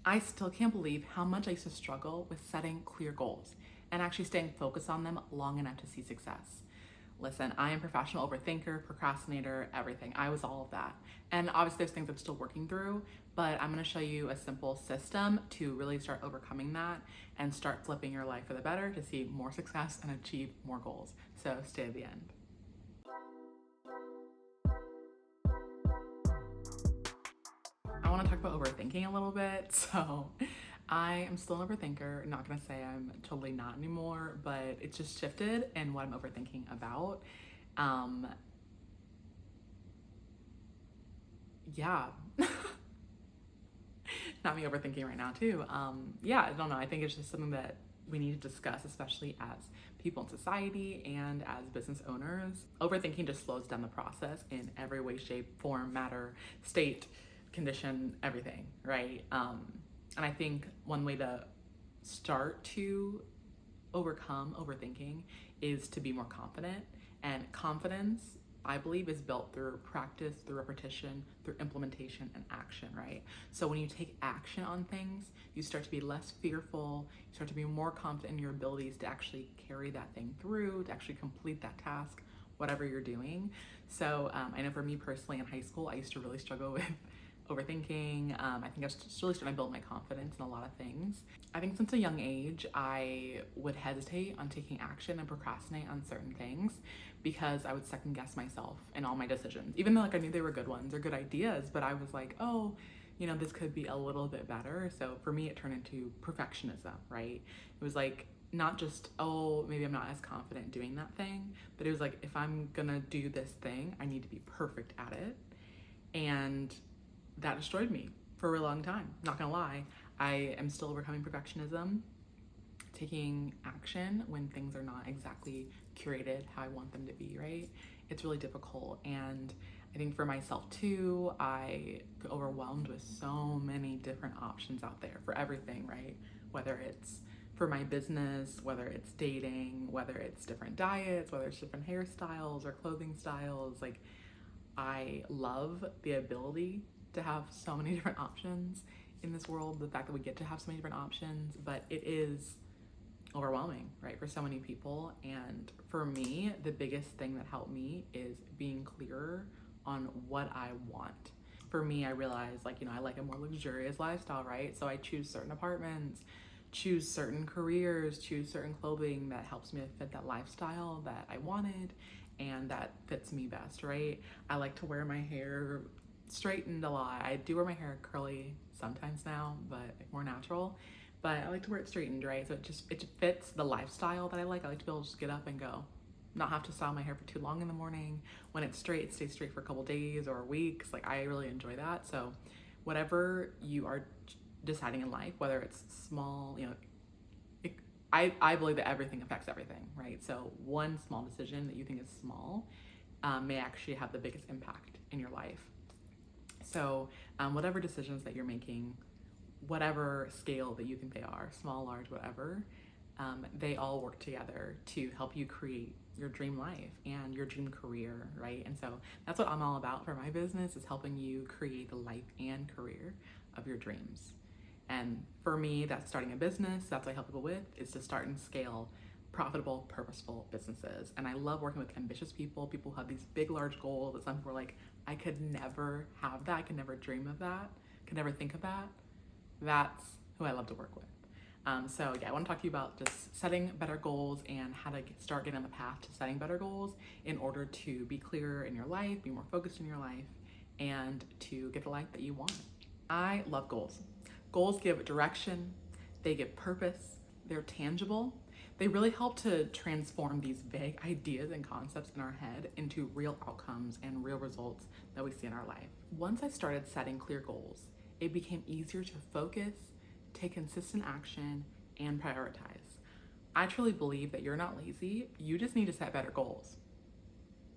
I still can't believe how much I used to struggle with setting clear goals and actually staying focused on them long enough to see success. Listen, I am a professional overthinker, procrastinator, everything. I was all of that. And obviously there's things I'm still working through, but I'm gonna show you a simple system to really start overcoming that and start flipping your life for the better to see more success and achieve more goals. So stay at the end. I want to talk about overthinking a little bit. So I am still an overthinker. Not gonna say I'm totally not anymore, but it's just shifted in what I'm overthinking about. Um, yeah. Not me overthinking right now too. Yeah, I don't know. I think it's just something that we need to discuss, especially as people in society and as business owners. Overthinking just slows down the process in every way, shape, form, matter, state, condition, everything, right? And I think one way to start to overcome overthinking is to be more confident. And confidence, I believe, is built through practice, through repetition, through implementation and action, right? So when you take action on things, you start to be less fearful, you start to be more confident in your abilities to actually carry that thing through, to actually complete that task, whatever you're doing. So I know for me personally in high school, I used to really struggle with overthinking. I think I was just really starting to build my confidence in a lot of things. I think since a young age, I would hesitate on taking action and procrastinate on certain things because I would second guess myself in all my decisions. Even though like I knew they were good ones or good ideas, but I was like, oh, you know, this could be a little bit better. So for me, it turned into perfectionism, right? It was like, not just, oh, maybe I'm not as confident doing that thing, but it was like, if I'm gonna do this thing, I need to be perfect at it. And that destroyed me for a really long time. Not gonna lie, I am still overcoming perfectionism, taking action when things are not exactly curated how I want them to be, right? It's really difficult. And I think for myself too, I get overwhelmed with so many different options out there for everything, right? Whether it's for my business, whether it's dating, whether it's different diets, whether it's different hairstyles or clothing styles. Like, I love the ability to have so many different options in this world, the fact that we get to have so many different options, but it is overwhelming, right, for so many people. And for me, the biggest thing that helped me is being clearer on what I want. For me, I realized, like, you know, I like a more luxurious lifestyle, right? So I choose certain apartments, choose certain careers, choose certain clothing that helps me to fit that lifestyle that I wanted and that fits me best, right? I like to wear my hair straightened a lot. I do wear my hair curly sometimes now, but more natural. But I like to wear it straightened, right? So it fits the lifestyle that I like. I like to be able to just get up and go, not have to style my hair for too long in the morning. When it's straight, it stays straight for a couple days or weeks. Like, I really enjoy that. So whatever you are deciding in life, whether it's small, you know, I believe that everything affects everything, right? So one small decision that you think is small may actually have the biggest impact in your life. So whatever decisions that you're making, whatever scale that you think they are, small, large, whatever, they all work together to help you create your dream life and your dream career, right? And so that's what I'm all about for my business, is helping you create the life and career of your dreams. And for me, that's starting a business. That's what I help people with, is to start and scale profitable, purposeful businesses. And I love working with ambitious people, people who have these big, large goals that some people are like, I could never have that. I could never dream of that. Could never think of that. That's who I love to work with. So yeah, I want to talk to you about just setting better goals and how to start getting on the path to setting better goals in order to be clearer in your life, be more focused in your life, and to get the life that you want. I love goals. Goals give direction, they give purpose, they're tangible. They really help to transform these vague ideas and concepts in our head into real outcomes and real results that we see in our life. Once I started setting clear goals, it became easier to focus, take consistent action, and prioritize. I truly believe that you're not lazy, you just need to set better goals.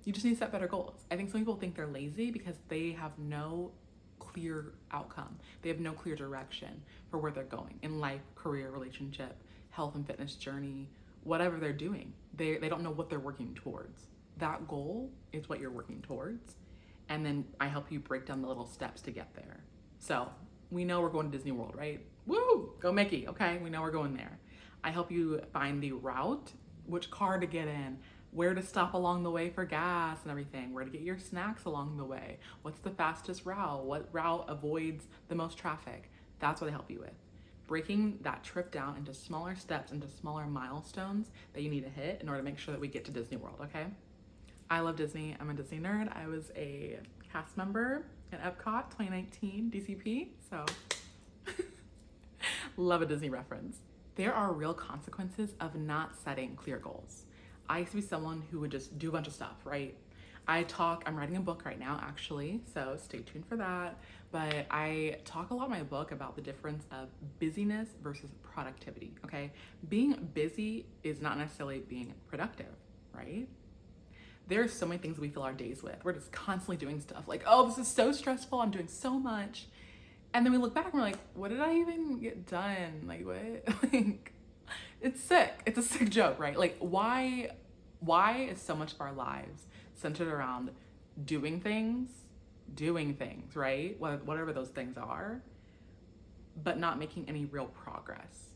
You just need to set better goals. I think some people think they're lazy because they have no clear outcome. They have no clear direction for where they're going in life, career, relationship, health and fitness journey, whatever they're doing. They don't know what they're working towards. That goal is what you're working towards. And then I help you break down the little steps to get there. So We know we're going to Disney World, right? Woo! Go Mickey, okay? We know we're going there. I help you find the route, which car to get in, where to stop along the way for gas and everything, where to get your snacks along the way, what's the fastest route, what route avoids the most traffic. That's what I help you with. Breaking that trip down into smaller steps, into smaller milestones that you need to hit in order to make sure that we get to Disney World, okay? I love Disney. I'm a Disney nerd. I was a cast member at Epcot 2019 DCP, so love a Disney reference. There are real consequences of not setting clear goals. I used to be someone who would just do a bunch of stuff, right? I'm writing a book right now actually, so stay tuned for that. But I talk a lot in my book about the difference of busyness versus productivity, okay? Being busy is not necessarily being productive, right? There are so many things we fill our days with. We're just constantly doing stuff like, oh, this is so stressful, I'm doing so much. And then we look back and we're like, what did I even get done? Like, what? Like, it's sick. It's a sick joke, right? Like, why is so much of our lives centered around doing things, right? Whatever those things are, but not making any real progress.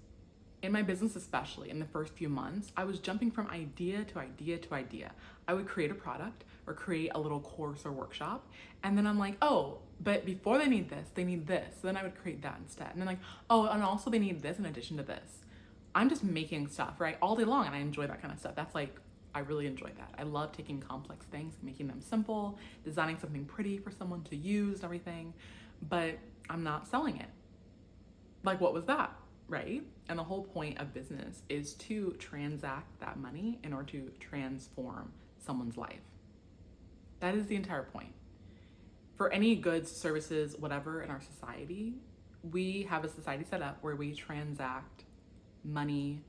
In my business, especially in the first few months, I was jumping from idea to idea to idea. I would create a product or create a little course or workshop. And then I'm like, oh, but before they need this. So then I would create that instead. And then like, oh, and also they need this in addition to this. I'm just making stuff, right? All day long. And I enjoy that kind of stuff. That's like, I really enjoy that. I love taking complex things, making them simple, designing something pretty for someone to use and everything, but I'm not selling it. Like, what was that, right? And the whole point of business is to transact that money in order to transform someone's life. That is the entire point. For any goods, services, whatever in our society, we have a society set up where we transact money,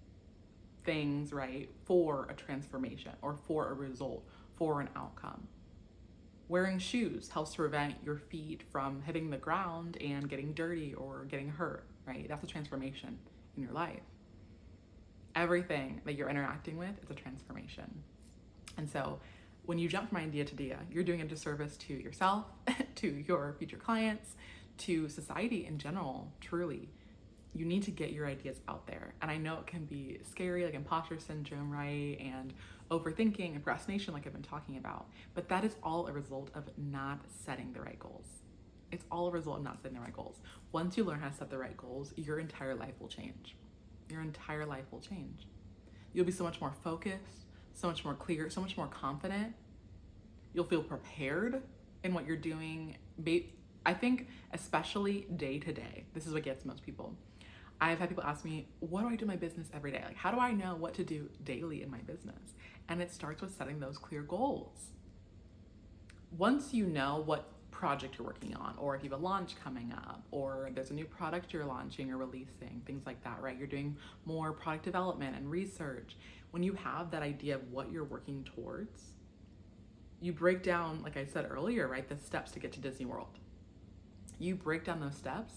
things, right, for a transformation or for a result, for an outcome. Wearing shoes helps to prevent your feet from hitting the ground and getting dirty or getting hurt, right? That's a transformation in your life. Everything that you're interacting with is a transformation. And so when you jump from idea to idea, you're doing a disservice to yourself, to your future clients, to society in general, truly. You need to get your ideas out there. And I know it can be scary, like imposter syndrome, right? And overthinking and procrastination, like I've been talking about. But that is all a result of not setting the right goals. It's all a result of not setting the right goals. Once you learn how to set the right goals, your entire life will change. Your entire life will change. You'll be so much more focused, so much more clear, so much more confident. You'll feel prepared in what you're doing. I think especially day to day, this is what gets most people. I've had people ask me, what do I do in my business every day? Like, how do I know what to do daily in my business? And it starts with setting those clear goals. Once you know what project you're working on, or if you have a launch coming up, or there's a new product you're launching or releasing, things like that, right? You're doing more product development and research. When you have that idea of what you're working towards, you break down, like I said earlier, right, the steps to get to Disney World. You break down those steps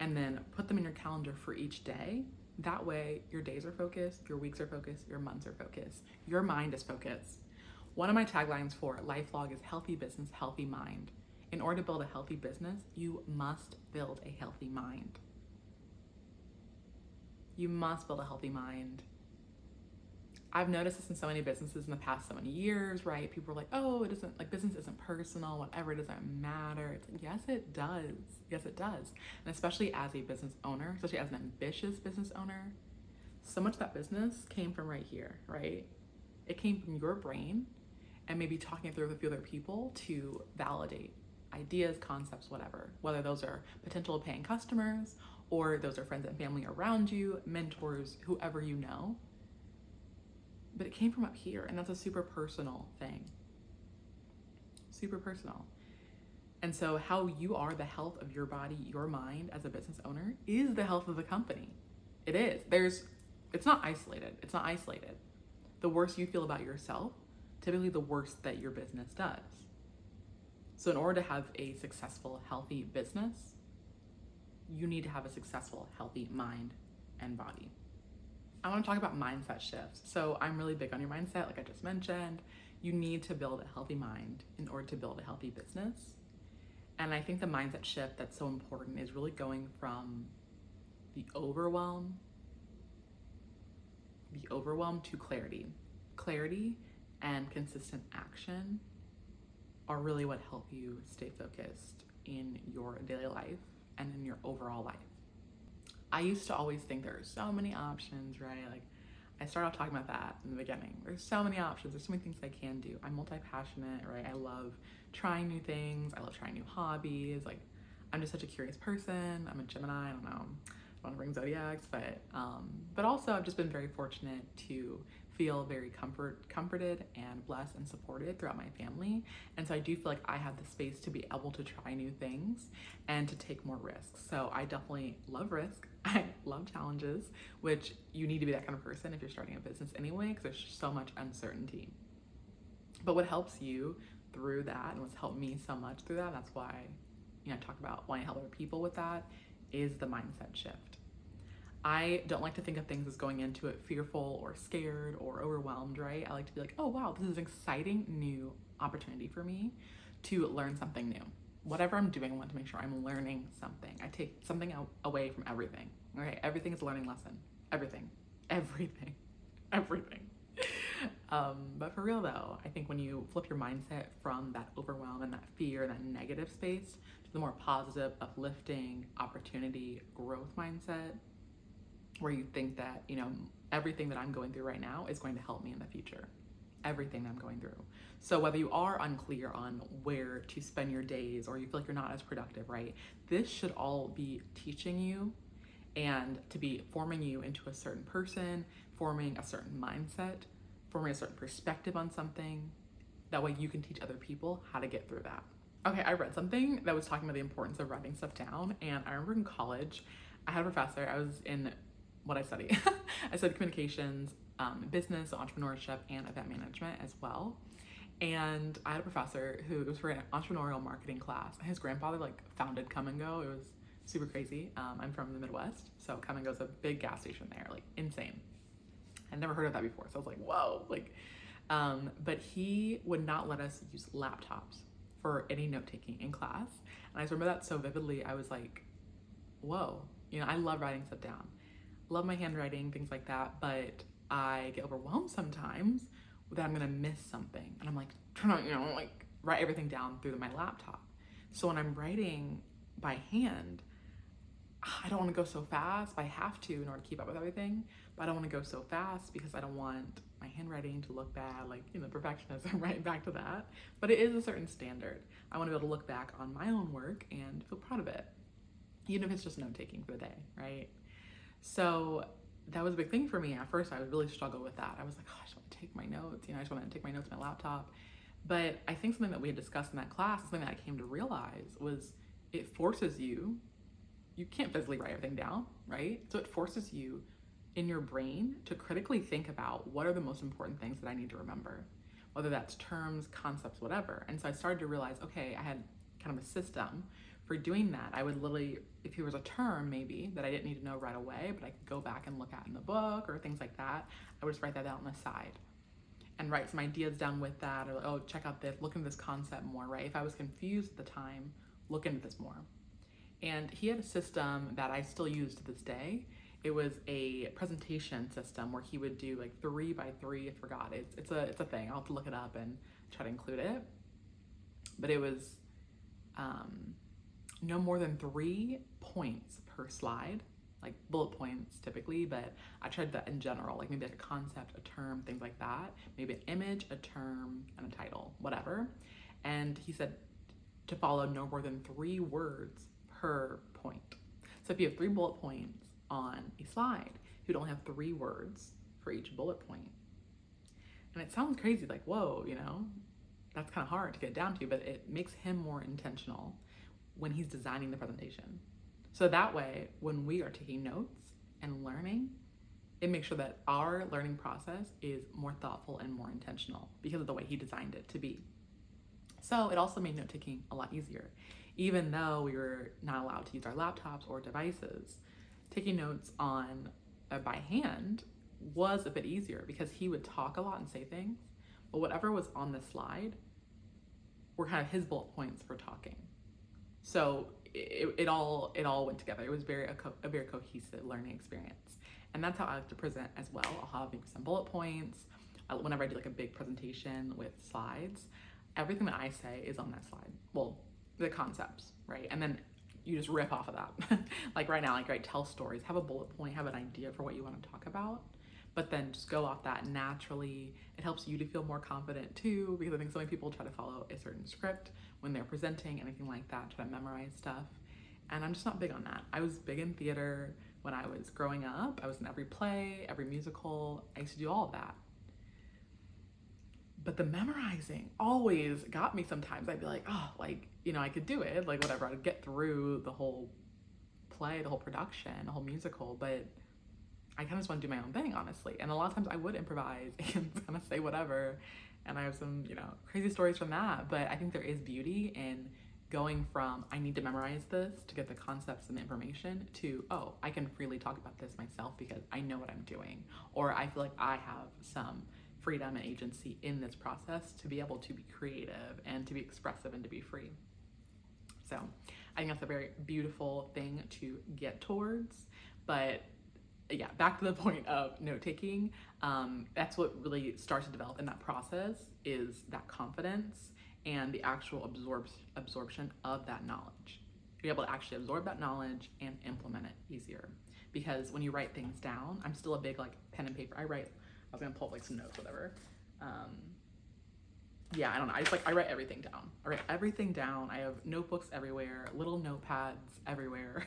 and then put them in your calendar for each day. That way your days are focused, your weeks are focused, your months are focused, your mind is focused. One of my taglines for LifeLog is healthy business, healthy mind. In order to build a healthy business, you must build a healthy mind. You must build a healthy mind. I've noticed this in so many businesses in the past so many years, right? People are like, oh, it isn't, like, business isn't personal, whatever, it doesn't matter. It's like, yes, it does. Yes, it does. And especially as a business owner, especially as an ambitious business owner, so much of that business came from right here, right? It came from your brain and maybe talking it through with a few other people to validate ideas, concepts, whatever, whether those are potential paying customers or those are friends and family around you, mentors, whoever you know. But it came from up here, and that's a super personal thing. Super personal. And so how you are, the health of your body, your mind as a business owner is the health of the company. It is. It's not isolated. It's not isolated. The worse you feel about yourself, typically the worse that your business does. So in order to have a successful, healthy business, you need to have a successful, healthy mind and body. I want to talk about mindset shifts. So I'm really big on your mindset, like I just mentioned. You need to build a healthy mind in order to build a healthy business. And I think the mindset shift that's so important is really going from the overwhelm to clarity. Clarity and consistent action are really what help you stay focused in your daily life and in your overall life. I used to always think there are so many options, right? Like, I started off talking about that in the beginning. There's so many options. There's so many things I can do. I'm multi-passionate, right? I love trying new things. I love trying new hobbies. Like, I'm just such a curious person. I'm a Gemini. I don't know. I don't bring zodiacs, but also I've just been very fortunate to feel very comforted and blessed and supported throughout my family. And so I do feel like I have the space to be able to try new things and to take more risks. So I definitely love risk. I love challenges, which you need to be that kind of person if you're starting a business anyway, because there's so much uncertainty. But what helps you through that, and what's helped me so much through that, that's why, I talk about wanting to help other people with that, is the mindset shift. I don't like to think of things as going into it fearful or scared or overwhelmed, right? I like to be like, oh wow, this is an exciting new opportunity for me to learn something new. Whatever I'm doing, I want to make sure I'm learning something. I take something away from everything, okay? Everything is a learning lesson. Everything. But for real though, I think when you flip your mindset from that overwhelm and that fear and that negative space to the more positive, uplifting, opportunity, growth mindset, where you think that, everything that I'm going through right now is going to help me in the future. Everything that I'm going through. So whether you are unclear on where to spend your days or you feel like you're not as productive, right? This should all be teaching you and to be forming you into a certain person, forming a certain mindset, forming a certain perspective on something. That way you can teach other people how to get through that. Okay, I read something that was talking about the importance of writing stuff down. And I remember in college, I had a professor, I was in what I study. I studied communications, business, entrepreneurship, and event management as well. And I had a professor who, it was for an entrepreneurial marketing class. His grandfather founded Come and Go. It was super crazy. I'm from the Midwest, so Come and Go is a big gas station there, insane. I'd never heard of that before, so I was like, whoa, but he would not let us use laptops for any note-taking in class. And I just remember that so vividly. I was like, whoa, I love writing stuff down. Love my handwriting, things like that, but I get overwhelmed sometimes that I'm gonna miss something. And I'm trying to, write everything down through my laptop. So when I'm writing by hand, I don't wanna go so fast, but I have to in order to keep up with everything. But I don't wanna go so fast because I don't want my handwriting to look bad, perfectionism, right back to that. But it is a certain standard. I wanna be able to look back on my own work and feel proud of it, even if it's just note-taking for the day, right? So that was a big thing for me. At first, I would really struggle with that. I was like, oh, I just want to take my notes. I just want to take my notes on my laptop. But I think something that we had discussed in that class, something that I came to realize was it forces you can't physically write everything down, right? So it forces you in your brain to critically think about what are the most important things that I need to remember, whether that's terms, concepts, whatever. And so I started to realize, okay, I had kind of a system for doing that. I would literally, if there was a term maybe that I didn't need to know right away, but I could go back and look at in the book or things like that, I would just write that down on the side and write some ideas down with that, or oh, check out this, look into this concept more, right? If I was confused at the time, look into this more. And he had a system that I still use to this day. It was a presentation system where he would do 3 by 3, I forgot, it's a thing, I'll have to look it up and try to include it. But it was, no more than 3 points per slide, bullet points typically, but I tried that in general, maybe a concept, a term, things like that, maybe an image, a term, and a title, whatever. And he said to follow no more than 3 words per point. So if you have 3 bullet points on a slide, you'd only have 3 words for each bullet point. And it sounds crazy, whoa, that's kind of hard to get down to, but it makes him more intentional when he's designing the presentation. So that way, when we are taking notes and learning, it makes sure that our learning process is more thoughtful and more intentional because of the way he designed it to be. So it also made note-taking a lot easier. Even though we were not allowed to use our laptops or devices, taking notes by hand was a bit easier because he would talk a lot and say things, but whatever was on the slide were kind of his bullet points for talking. So it all went together. It was a very cohesive learning experience. And that's how I like to present as well. I'll have maybe some bullet points. Whenever I do like a big presentation with slides, everything that I say is on that slide. Well, the concepts, right? And then you just riff off of that. Like right now, like, right, tell stories, have a bullet point, have an idea for what you want to talk about, but then just go off that naturally. It helps you to feel more confident too, because I think so many people try to follow a certain script when they're presenting, anything like that, try to memorize stuff. And I'm just not big on that. I was big in theater when I was growing up. I was in every play, every musical. I used to do all of that. But the memorizing always got me sometimes. I'd be like, oh, like, you know, I could do it, like whatever. I'd get through the whole play, the whole production, the whole musical, but I kind of just want to do my own thing, honestly. And a lot of times I would improvise and kind of say whatever. And I have some, you know, crazy stories from that. But I think there is beauty in going from, I need to memorize this to get the concepts and the information, to, oh, I can freely talk about this myself because I know what I'm doing. Or I feel like I have some freedom and agency in this process to be able to be creative and to be expressive and to be free. So I think that's a very beautiful thing to get towards. But yeah, back to the point of note-taking, that's what really starts to develop in that process, is that confidence and the actual absorption of that knowledge. You're able to actually absorb that knowledge and implement it easier. Because when you write things down, I'm still a big like pen and paper. I was gonna pull up like some notes, whatever. Yeah, I don't know. I write everything down. I write everything down. I have notebooks everywhere, little notepads everywhere.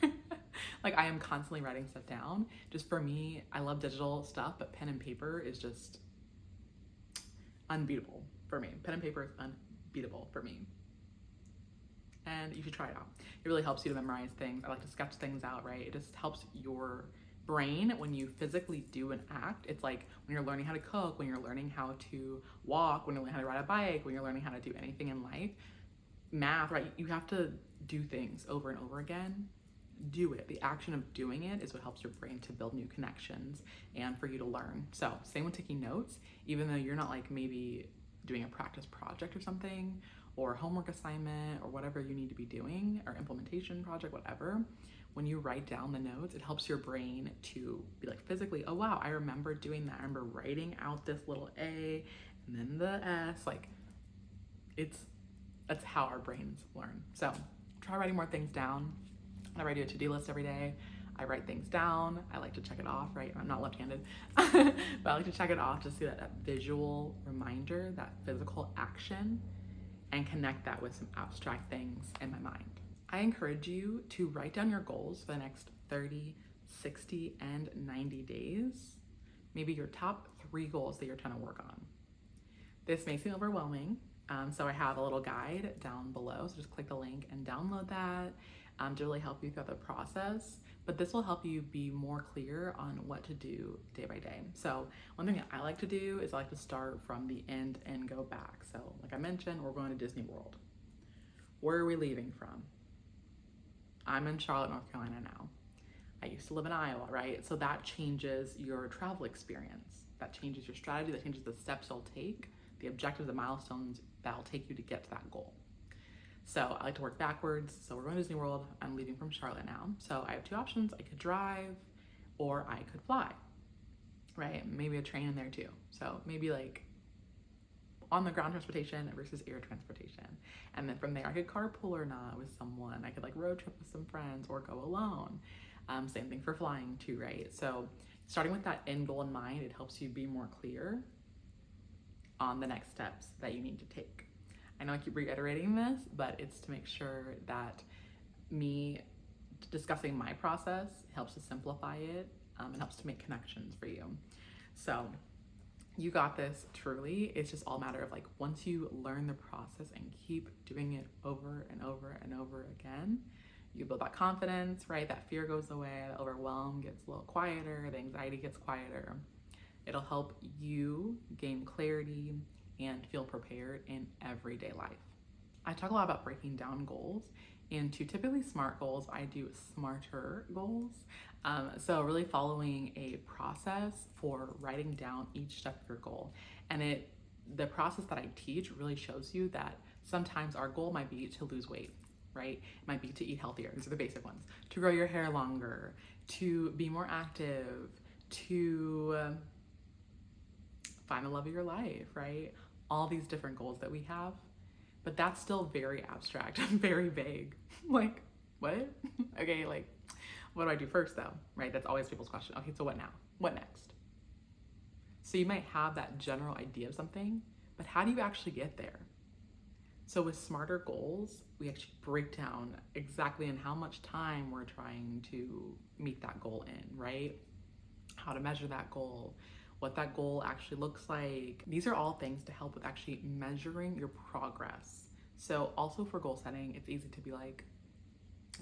Like I am constantly writing stuff down. Just for me, I love digital stuff, but pen and paper is just unbeatable for me. Pen and paper is unbeatable for me. And you should try it out. It really helps you to memorize things. I like to sketch things out, right? It just helps your brain when you physically do an act. It's like when you're learning how to cook, when you're learning how to walk, when you're learning how to ride a bike, when you're learning how to do anything in life, math, right? You have to do things over and over again. Do it. The action of doing it is what helps your brain to build new connections and for you to learn. So same with taking notes, even though you're not like maybe doing a practice project or something, or homework assignment, or whatever you need to be doing, or implementation project, whatever. When you write down the notes, it helps your brain to be like physically, oh wow, I remember doing that. I remember writing out this little A and then the S. Like that's how our brains learn. So try writing more things down. Whenever I do a to-do list every day, I write things down. I like to check it off, right? I'm not left-handed, but I like to check it off to see that visual reminder, that physical action, and connect that with some abstract things in my mind. I encourage you to write down your goals for the next 30, 60, and 90 days. Maybe your top 3 goals that you're trying to work on. This may seem overwhelming, so I have a little guide down below, so just click the link and download that to really help you throughout the process. But this will help you be more clear on what to do day by day. So one thing that I like to do is I like to start from the end and go back. So like I mentioned, we're going to Disney World. Where are we leaving from? I'm in Charlotte, North Carolina now. I used to live in Iowa, right? So that changes your travel experience. That changes your strategy, that changes the steps you'll take, the objectives, the milestones that'll take you to get to that goal. So I like to work backwards. So we're going to Disney World. I'm leaving from Charlotte now. So I have 2 options. I could drive or I could fly, right? Maybe a train in there too. So maybe like on the ground transportation versus air transportation. And then from there, I could carpool or not with someone. I could like road trip with some friends or go alone. Same thing for flying too, right? So starting with that end goal in mind, it helps you be more clear on the next steps that you need to take. I know I keep reiterating this, but it's to make sure that me discussing my process helps to simplify it and helps to make connections for you. So you got this, truly. It's just all a matter of like, once you learn the process and keep doing it over and over and over again, you build that confidence, right? That fear goes away, the overwhelm gets a little quieter, the anxiety gets quieter. It'll help you gain clarity and feel prepared in everyday life. I talk a lot about breaking down goals into typically SMART goals. I do smarter goals. So really following a process for writing down each step of your goal. And the process that I teach really shows you that sometimes our goal might be to lose weight, right? It might be to eat healthier. These are the basic ones. To grow your hair longer, to be more active, to find the love of your life, right? All these different goals that we have, but that's still very abstract and very vague. Like, what? Okay, like, what do I do first though, right? That's always people's question. Okay, so what now? What next? So you might have that general idea of something, but how do you actually get there? So with smarter goals, we actually break down exactly in how much time we're trying to meet that goal in, right? How to measure that goal, what that goal actually looks like. These are all things to help with actually measuring your progress. So also for goal setting, it's easy to be like,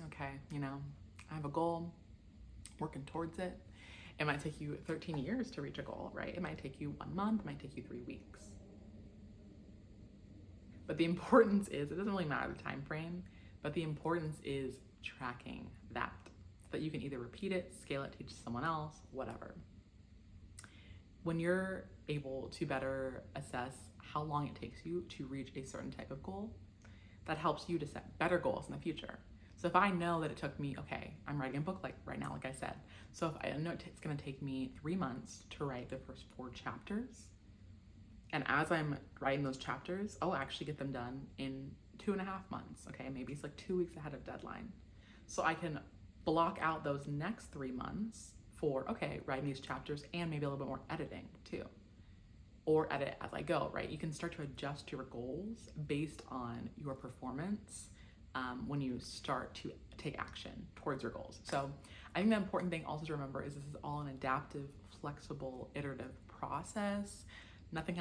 okay, I have a goal, working towards it. It might take you 13 years to reach a goal, right? It might take you 1 month, it might take you 3 weeks. But the importance is, it doesn't really matter the time frame, but the importance is tracking that so that you can either repeat it, scale it, teach someone else, whatever. When you're able to better assess how long it takes you to reach a certain type of goal, that helps you to set better goals in the future. So if I know that it took me, okay, I'm writing a book like right now, like I said. So if I know it's gonna take me 3 months to write the first 4 chapters, and as I'm writing those chapters, I'll actually get them done in 2.5 months, okay? Maybe it's like 2 weeks ahead of deadline. So I can block out those next 3 months for, okay, writing these chapters and maybe a little bit more editing too. Or edit as I go, right? You can start to adjust your goals based on your performance when you start to take action towards your goals. So I think the important thing also to remember is this is all an adaptive, flexible, iterative process. Nothing's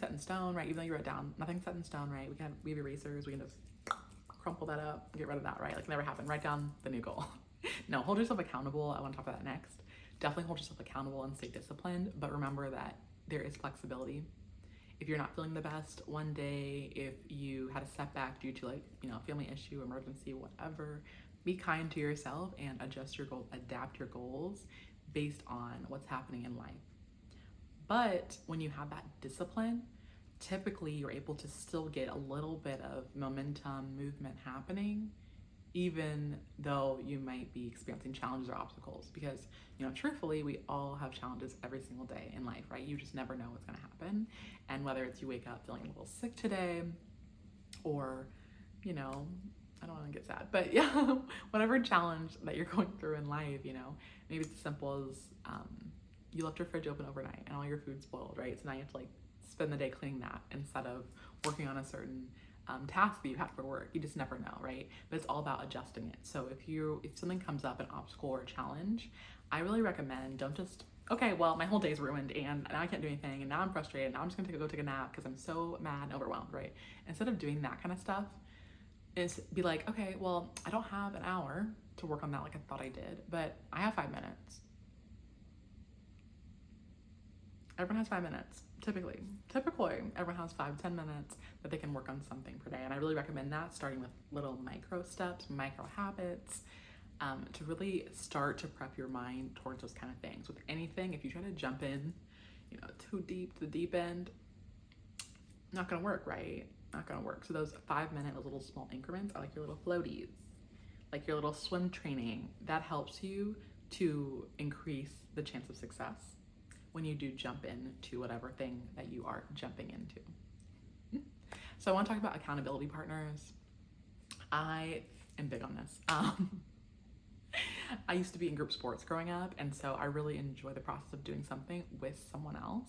set in stone, right? Even though you wrote down, nothing's set in stone, right? We have erasers, we can just crumple that up, get rid of that, right? Like never happened. Write down the new goal. No, hold yourself accountable. I want to talk about that next. Definitely hold yourself accountable and stay disciplined, but remember that there is flexibility. If you're not feeling the best one day, if you had a setback due to family issue, emergency, whatever, be kind to yourself and adjust your goals, adapt your goals based on what's happening in life. But when you have that discipline, typically you're able to still get a little bit of momentum, movement happening, even though you might be experiencing challenges or obstacles. Because, truthfully, we all have challenges every single day in life, right? You just never know what's gonna happen. And whether it's you wake up feeling a little sick today, or, I don't wanna get sad, but yeah, whatever challenge that you're going through in life, maybe it's as simple as, you left your fridge open overnight and all your food's spoiled, right? So now you have to spend the day cleaning that instead of working on a certain task that you had for work. You just never know, right? But it's all about adjusting it. So if something comes up, an obstacle or a challenge, I really recommend don't just, okay, well, my whole day's ruined and now I can't do anything and now I'm frustrated. Now I'm just gonna go take a nap because I'm so mad and overwhelmed, right? Instead of doing that kind of stuff, is be like, okay, well, I don't have an hour to work on that like I thought I did, but I have 5 minutes. Everyone has 5 minutes, typically. Typically, everyone has 5-10 minutes that they can work on something per day. And I really recommend that, starting with little micro steps, micro habits, to really start to prep your mind towards those kind of things. With anything, if you try to jump in, too deep to the deep end, not gonna work, right? Not gonna work. So those 5-minute, those little small increments are like your little floaties, like your little swim training. That helps you to increase the chance of success when you do jump into whatever thing that you are jumping into. So I want to talk about accountability partners. I am big on this. I used to be in group sports growing up, and so I really enjoy the process of doing something with someone else.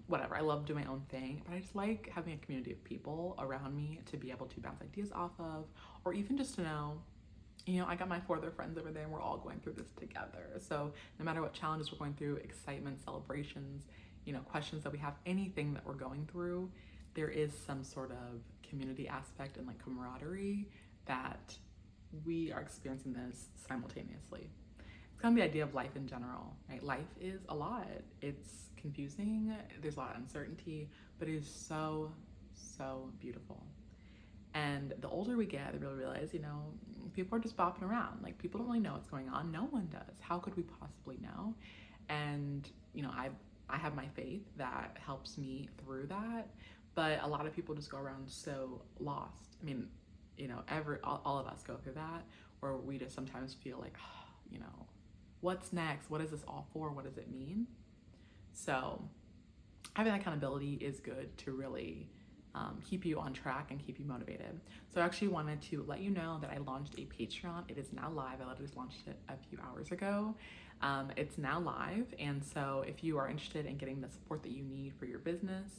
Whatever, I love doing my own thing, but I just like having a community of people around me to be able to bounce ideas off of, or even just to know, I got my 4 other friends over there and we're all going through this together. So no matter what challenges we're going through, excitement, celebrations, questions that we have, anything that we're going through, there is some sort of community aspect and camaraderie that we are experiencing this simultaneously. It's kind of the idea of life in general, right? Life is a lot. It's confusing. There's a lot of uncertainty, but it is so, so beautiful. And the older we get, I really realize, people are just bopping around. People don't really know what's going on. No one does. How could we possibly know? And, I have my faith that helps me through that. But a lot of people just go around so lost. I mean, all of us go through that, where we just sometimes feel like, oh, what's next? What is this all for? What does it mean? So having that accountability is good to really keep you on track and keep you motivated. So I actually wanted to let you know that I launched a Patreon. It is now live. I literally just launched it a few hours ago. It's now live. And so if you are interested in getting the support that you need for your business,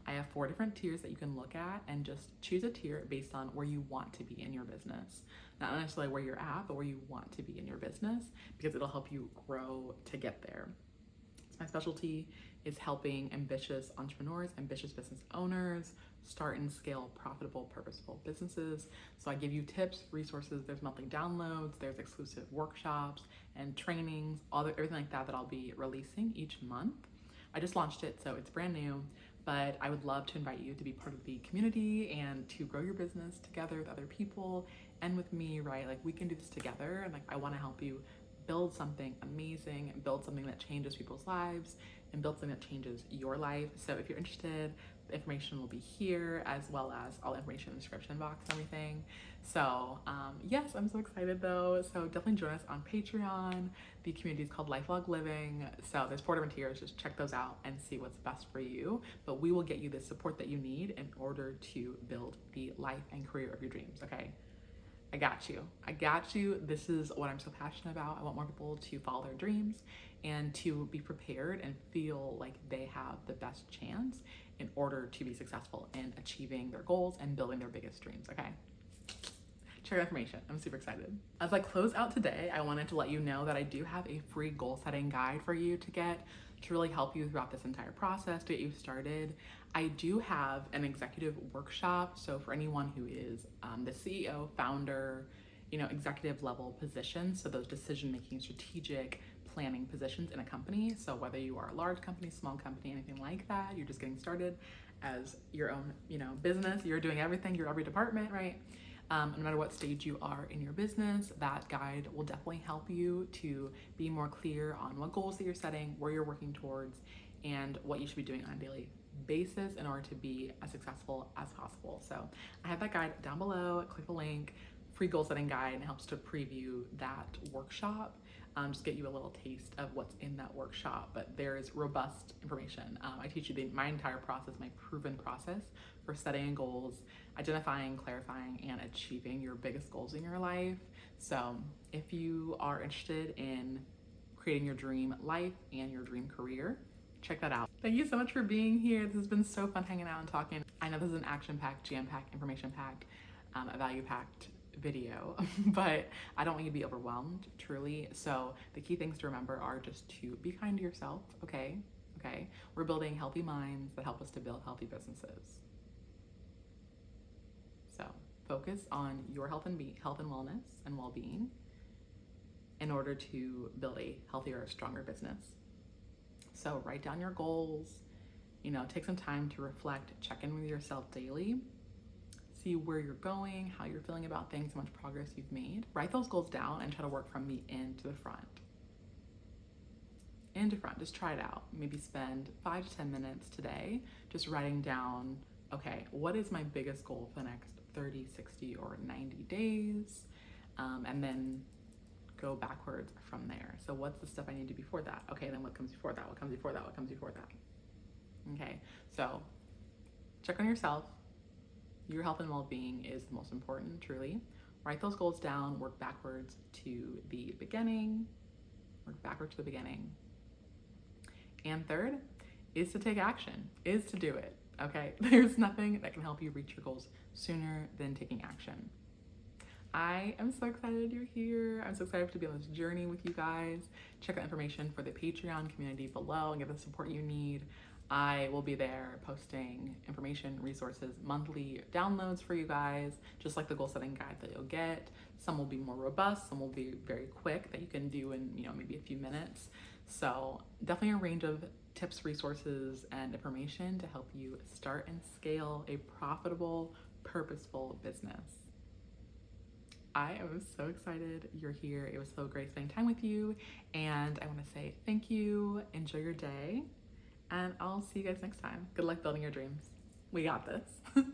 I have 4 different tiers that you can look at and just choose a tier based on where you want to be in your business. Not necessarily where you're at, but where you want to be in your business, because it'll help you grow to get there. My specialty is helping ambitious entrepreneurs, ambitious business owners start and scale profitable, purposeful businesses. So I give you tips, resources, there's monthly downloads, there's exclusive workshops and trainings, everything like that I'll be releasing each month. I just launched it, so it's brand new, but I would love to invite you to be part of the community and to grow your business together with other people and with me, right? Like, we can do this together, and like, I want to help you build something amazing, build something that changes people's lives, and build something that changes your life. So if you're interested, the information will be here, as well as all the information in the description box and everything. So yes, I'm so excited though. So definitely join us on Patreon. The community is called Lifelog Living. So there's 4 different tiers. Just check those out and see what's best for you. But we will get you the support that you need in order to build the life and career of your dreams, okay? I got you. I got you. This is what I'm so passionate about. I want more people to follow their dreams and to be prepared and feel like they have the best chance in order to be successful in achieving their goals and building their biggest dreams, okay? Check out information. I'm super excited. As I close out today, I wanted to let you know that I do have a free goal setting guide for you to get, to really help you throughout this entire process, to get you started. I do have an executive workshop. So for anyone who is the CEO, founder, executive level positions, so those decision-making, strategic planning positions in a company. So whether you are a large company, small company, anything like that, you're just getting started as your own, business, you're doing everything, you're every department, right? No matter what stage you are in your business, that guide will definitely help you to be more clear on what goals that you're setting, where you're working towards, and what you should be doing on a daily basis in order to be as successful as possible. So I have that guide down below. Click the link, free goal setting guide, and it helps to preview that workshop. Just get you a little taste of what's in that workshop, but there is robust information. I teach you my entire process, my proven process for setting goals, identifying, clarifying, and achieving your biggest goals in your life. So if you are interested in creating your dream life and your dream career, check that out. Thank you so much for being here. This has been so fun hanging out and talking. I know this is an action-packed, jam-packed, information-packed, a value-packed video, but I don't want you to be overwhelmed, truly. So the key things to remember are just to be kind to yourself, okay? Okay? We're building healthy minds that help us to build healthy businesses. So focus on your health and wellness and well-being in order to build a healthier, stronger business. So write down your goals, take some time to reflect, check in with yourself daily, see where you're going, how you're feeling about things, how much progress you've made. Write those goals down and try to work from the end to the front. End to front, just try it out. Maybe spend 5 to 10 minutes today just writing down, okay, what is my biggest goal for the next 30, 60, or 90 days? And then go backwards from there. So what's the stuff I need to do before that? Okay, then what comes before that? What comes before that? What comes before that? Okay, so check on yourself. Your health and well-being is the most important, truly. Write those goals down, work backwards to the beginning, And third is to take action, is to do it, okay? There's nothing that can help you reach your goals sooner than taking action. I am so excited you're here. I'm so excited to be on this journey with you guys. Check out information for the Patreon community below and get the support you need. I will be there posting information, resources, monthly downloads for you guys, just like the goal setting guide that you'll get. Some will be more robust, some will be very quick that you can do in, maybe a few minutes. So definitely a range of tips, resources, and information to help you start and scale a profitable, purposeful business. I am so excited you're here. It was so great spending time with you. And I want to say thank you. Enjoy your day. And I'll see you guys next time. Good luck building your dreams. We got this.